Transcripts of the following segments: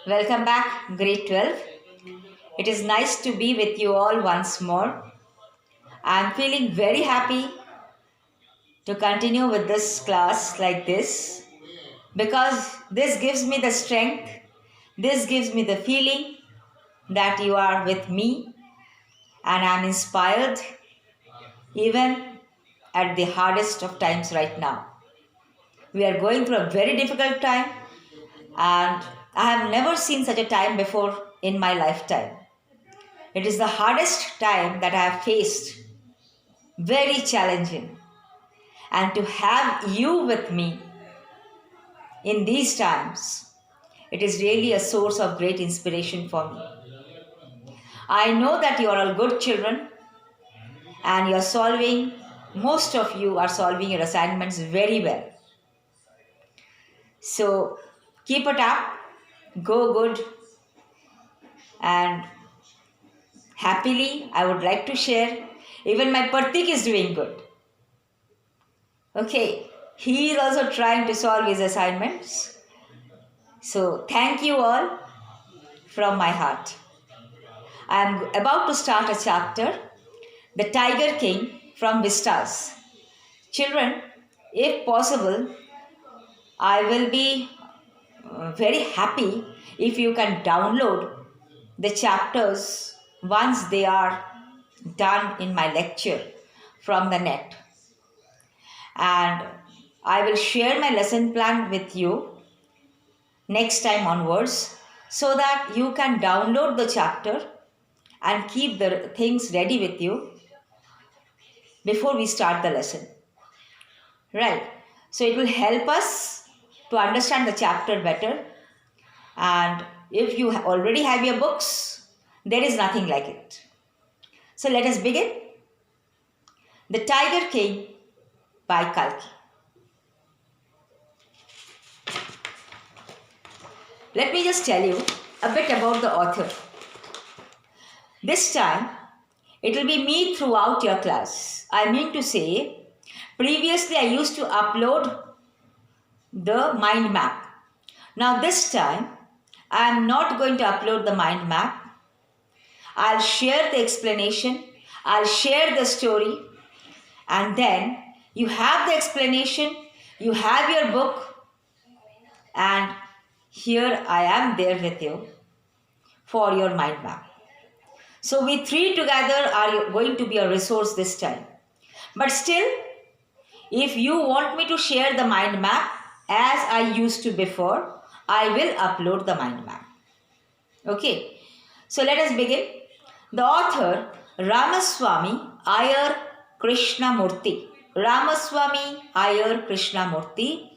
Welcome back, grade 12. It is nice to be with you all once more. I am feeling very happy to continue with this class like this because this gives me the strength, this gives me the feeling that you are with me and I am inspired even at the hardest of times right now. We are going through a very difficult time and I have never seen such a time before in my lifetime. It is the hardest time that I have faced, very challenging. And to have you with me in these times, it is really a source of great inspiration for me. I know that you are all good children and you are solving, most of you are solving your assignments very well. So keep it up, go good, and happily I would like to share, even my Partik is doing good. Okay, he is also trying to solve his assignments. So thank you all from my heart. I am about to start a chapter, The Tiger King from Vistas. Children, if possible, I will be very happy if you can download the chapters once they are done in my lecture from the net. And I will share my lesson plan with you next time onwards so that you can download the chapter and keep the things ready with you before we start the lesson. Right. So it will help us to understand the chapter better. And if you already have your books, there is nothing like it. So let us begin. The Tiger King by Kalki. Let me just tell you a bit about the author. This time, it will be me throughout your class. I mean to say, previously I used to upload the mind map. Now this time, I am not going to upload the mind map. I'll share the explanation, I'll share the story, and then you have the explanation, you have your book, and here I am there with you for your mind map. So we three together are going to be a resource this time. But still, if you want me to share the mind map as I used to before, I will upload the mind map. Okay, so let us begin. The author Ramaswamy Iyer Krishnamurthy. Ramaswamy Iyer Krishnamurthy,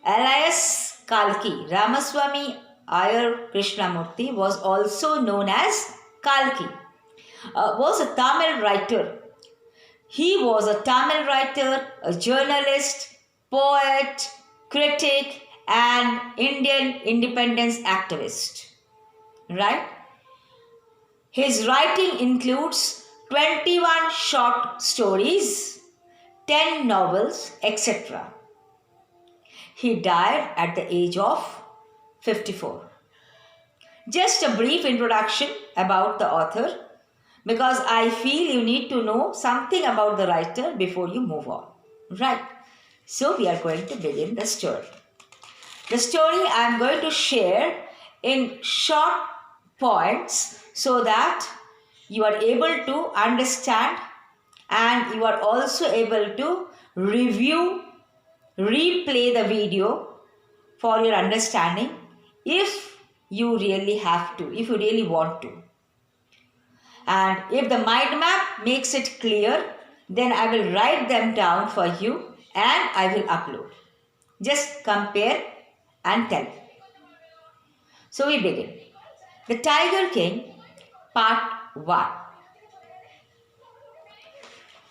alias Kalki. Ramaswamy Iyer Krishnamurthy was also known as Kalki. Was a Tamil writer. He was a Tamil writer, a journalist, poet, critic, and Indian independence activist. Right? His writing includes 21 short stories, 10 novels, etc. He died at the age of 54. Just a brief introduction about the author because I feel you need to know something about the writer before you move on. Right. So we are going to begin the story. The story I am going to share in short points so that you are able to understand and you are also able to review, replay the video for your understanding if you really have to, if you really want to. And if the mind map makes it clear, then I will write them down for you and I will upload. Just compare and tell. So we begin. The Tiger King, Part 1.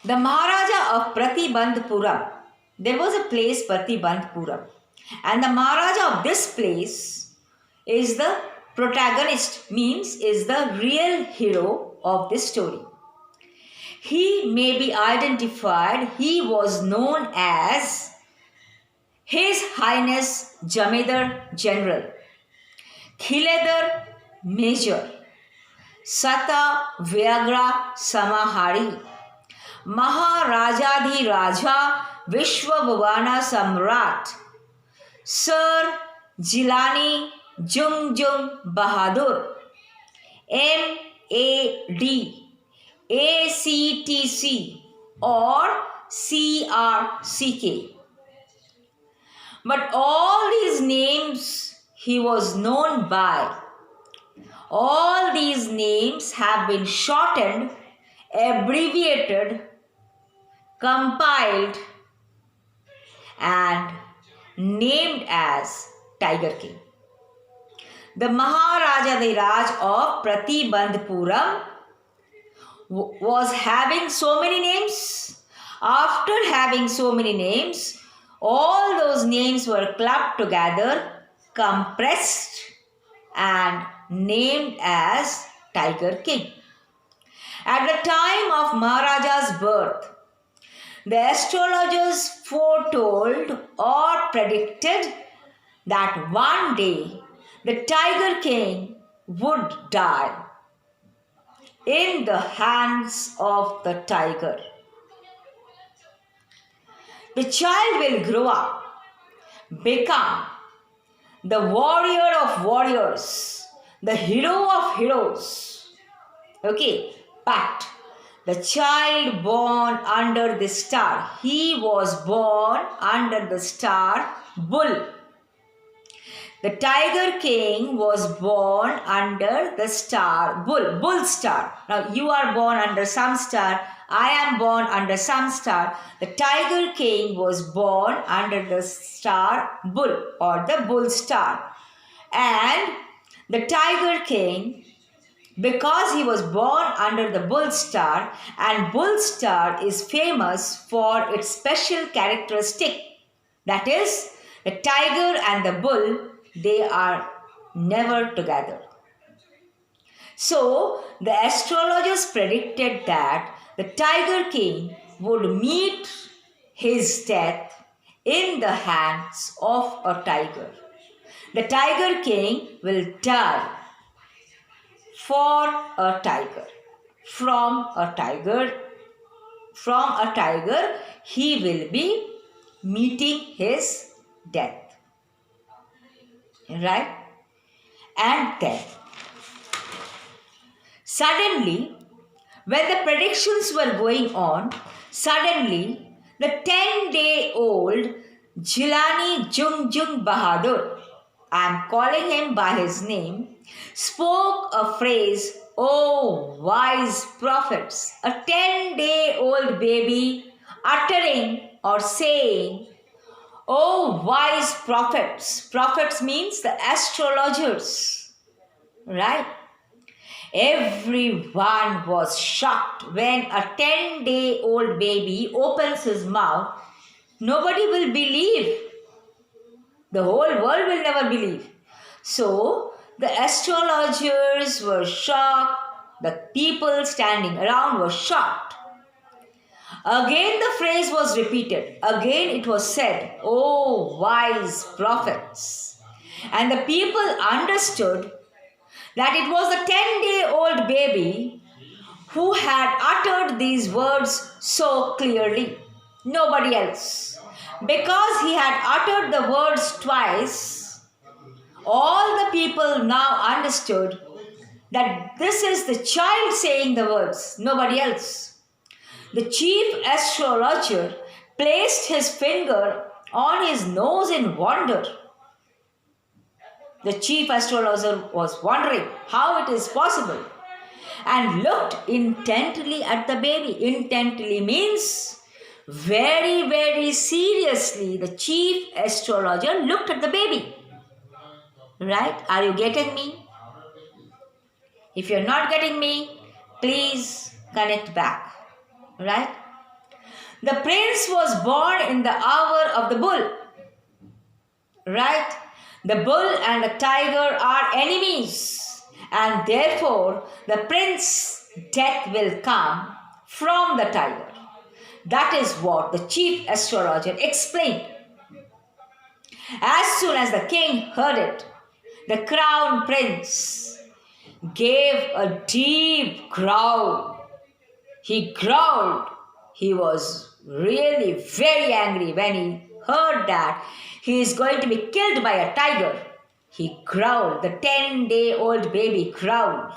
The Maharaja of Pratibandhpuram. There was a place, Pratibandhpuram. And the Maharaja of this place is the protagonist, means is the real hero of this story. He may be identified, he was known as His Highness Jamidar General, Khiledar Major, Sata Vyagra Samahari, Maharajadhi Raja Vishwabhavana Samrat, Sir Jilani Jungjung Bahadur, MAD, ACTC or CRCK. But all these names he was known by. All these names have been shortened, abbreviated, compiled and named as Tiger King. The Maharaja of Pratibandhpuram was having so many names. After having so many names, all those names were clubbed together, compressed and named as Tiger King. At the time of Maharaja's birth, the astrologers foretold or predicted that one day the Tiger King would die in the hands of the tiger. The child will grow up, become the warrior of warriors, the hero of heroes. Okay, but the child born under the star, he was born under the star Bull. The Tiger King was born under the star Bull, Bull star. Now you are born under some star, I am born under some star. The Tiger King was born under the star Bull or the Bull star. And the Tiger King, because he was born under the Bull star, and Bull star is famous for its special characteristic. That is, the tiger and the bull, they are never together. So, the astrologers predicted that the Tiger King would meet his death in the hands of a tiger. The Tiger King will die for a tiger. From a tiger, he will be meeting his death. Right? And then, suddenly, when the predictions were going on, suddenly the 10-day-old Jilani Jungjung Bahadur, I am calling him by his name, spoke a phrase, "Oh, wise prophets," a 10-day-old baby uttering or saying, "Oh, wise prophets." Prophets means the astrologers, right? Everyone was shocked when a 10-day-old baby opens his mouth. Nobody will believe. The whole world will never believe. So, the astrologers were shocked. The people standing around were shocked. Again the phrase was repeated. Again it was said, "Oh, wise prophets." And the people understood that it was the 10-day-old baby who had uttered these words so clearly. Nobody else. Because he had uttered the words twice, all the people now understood that this is the child saying the words, nobody else. The chief astrologer placed his finger on his nose in wonder. The chief astrologer was wondering how it is possible and looked intently at the baby. Intently means very, very seriously. The chief astrologer looked at the baby. Right? Are you getting me? If you're not getting me, please connect back. Right? The prince was born in the hour of the bull. Right? The bull and the tiger are enemies, and therefore the prince's death will come from the tiger. That is what the chief astrologer explained. As soon as the king heard it, The crown prince gave a deep growl. He growled. He was really very angry when he heard that he is going to be killed by a tiger. He growled. The 10-day-old baby growled.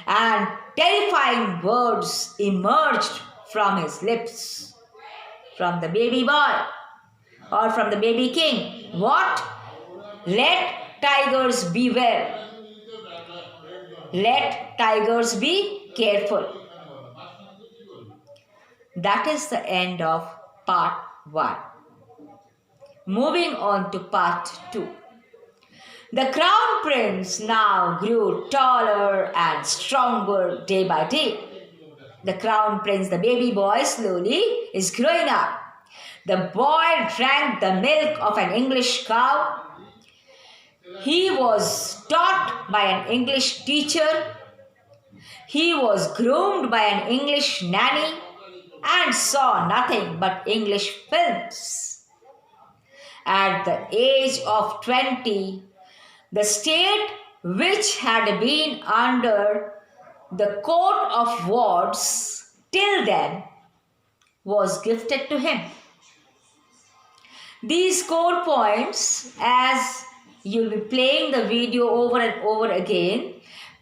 And terrifying words emerged from his lips. From the baby boy or from the baby king. What? Let tigers beware. Let tigers be careful. That is the end of part 1. Moving on to part 2. The crown prince now grew taller and stronger day by day. The crown prince, the baby boy, slowly is growing up. The boy drank the milk of an English cow. He was taught by an English teacher. He was groomed by an English nanny and saw nothing but English films. At the age of 20, the state, which had been under the court of wards till then, was gifted to him. These core points, as you'll be playing the video over and over again,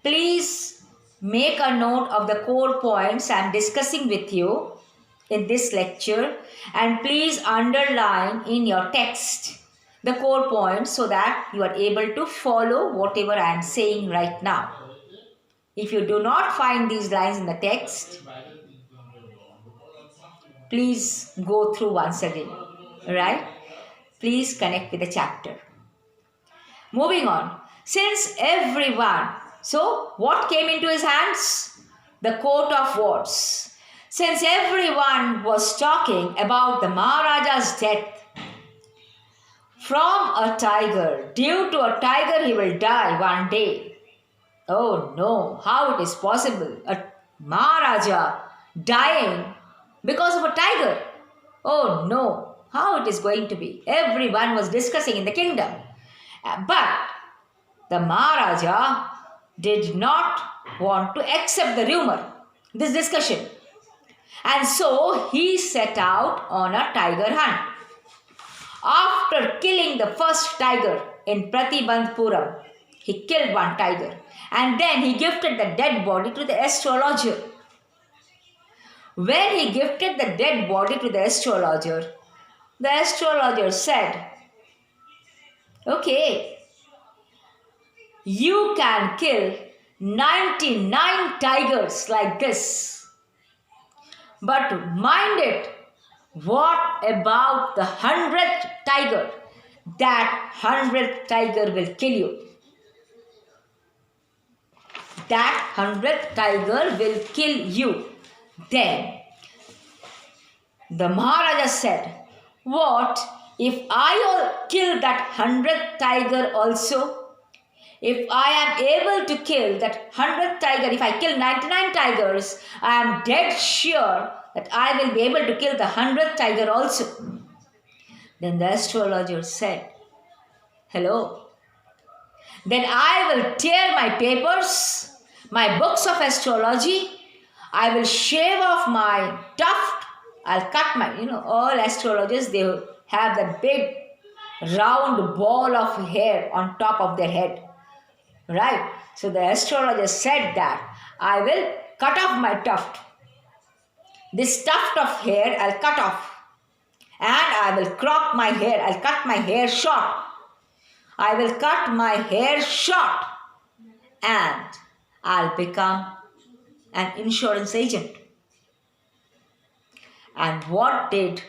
please make a note of the core points I'm discussing with you in this lecture, and please underline in your text the core points so that you are able to follow whatever I am saying right now. If you do not find these lines in the text, please go through once again. Right? Please connect with the chapter. Moving on. Since everyone, so what came into his hands? The coat of wards. Since everyone was talking about the Maharaja's death from a tiger, due to a tiger he will die one day. Oh no, how it is possible? A Maharaja dying because of a tiger. Oh no, how it is going to be? Everyone was discussing in the kingdom. But the Maharaja did not want to accept the rumor, this discussion. And so he set out on a tiger hunt. After killing the first tiger in Pratibandhpuram, he killed one tiger and then he gifted the dead body to the astrologer. When he gifted the dead body to the astrologer said, okay, you can kill 99 tigers like this, but mind it, what about the 100th tiger? That 100th tiger will kill you. That 100th tiger will kill you. Then the Maharaja said, what if I kill that 100th tiger also? If I am able to kill that 100th tiger, if I kill 99 tigers, I am dead sure that I will be able to kill the 100th tiger also. Then the astrologer said, hello. Then I will tear my papers, my books of astrology. I will shave off my tuft. I'll cut my, all astrologers, they have that big round ball of hair on top of their head. Right? So the astrologer said that I will cut off my tuft. This tuft of hair I'll cut off. And I will crop my hair. I'll cut my hair short. I will cut my hair short. And I'll become an insurance agent. And what did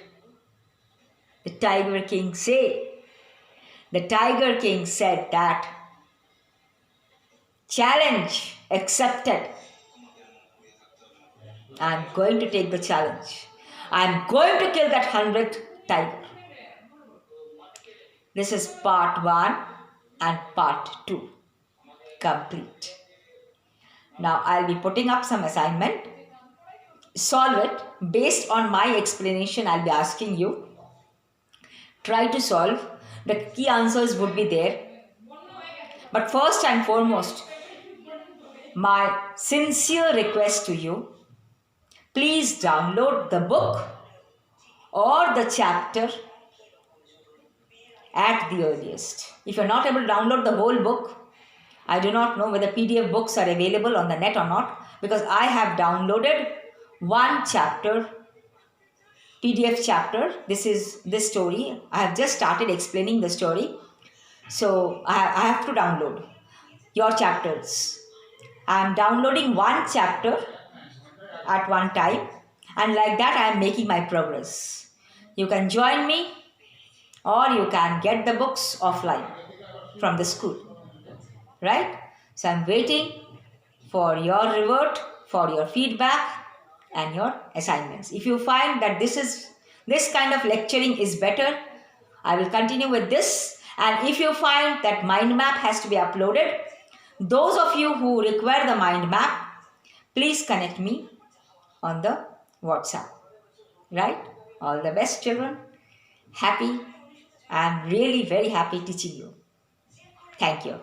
the Tiger King say? The Tiger King said that challenge accepted. I'm going to take the challenge. I'm going to kill that 100th tiger. This is part 1 and part 2 complete. Now I'll be putting up some assignment. Solve it based on my explanation. I'll be asking you. Try to solve. The key answers would be there. But first and foremost, my sincere request to you, please download the book or the chapter at the earliest. If you're not able to download the whole book, I do not know whether PDF books are available on the net or not, because I have downloaded one chapter, PDF chapter. This is this story. I have just started explaining the story. So I have to download your chapters. I am downloading one chapter at one time, and like that I am making my progress. You can join me, or you can get the books offline from the school, right? So I'm waiting for your revert, for your feedback and your assignments. If you find that this kind of lecturing is better, I will continue with this. And if you find that mind map has to be uploaded, those of you who require the mind map, please connect me on the WhatsApp, right? All the best, children. Happy. I am really very happy teaching you. Thank you.